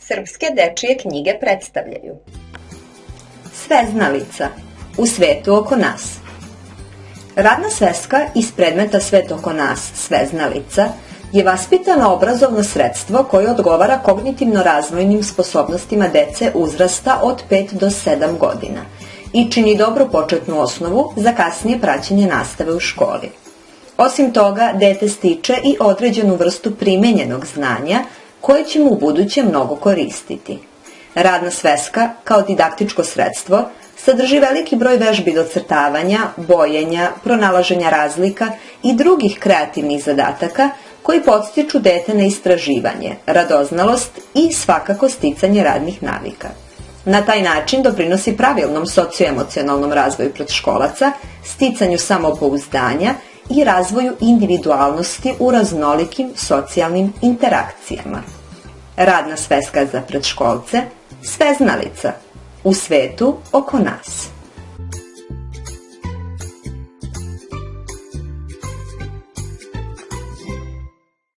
Srpske dečije knjige predstavljaju Sveznalica u svetu oko nas. Radna sveska iz predmeta Svet oko nas, sveznalica, je vaspitano obrazovno sredstvo koje odgovara kognitivno-razvojnim sposobnostima dece uzrasta od 5 do 7 godina i čini dobru početnu osnovu za kasnije praćenje nastave u školi. Osim toga, dete stiče i određenu vrstu primenjenog znanja koje će mu u buduće mnogo koristiti. Radna sveska, kao didaktičko sredstvo, sadrži veliki broj vežbi docrtavanja, bojenja, pronalaženja razlika i drugih kreativnih zadataka koji podstiču dete na istraživanje, radoznalost i svakako sticanje radnih navika. Na taj način doprinosi pravilnom socioemocionalnom razvoju predškolaca, sticanju samopouzdanja i razvoju individualnosti u raznolikim socijalnim interakcijama. Radna sveska za predškolce, sveznalica u svetu oko nas.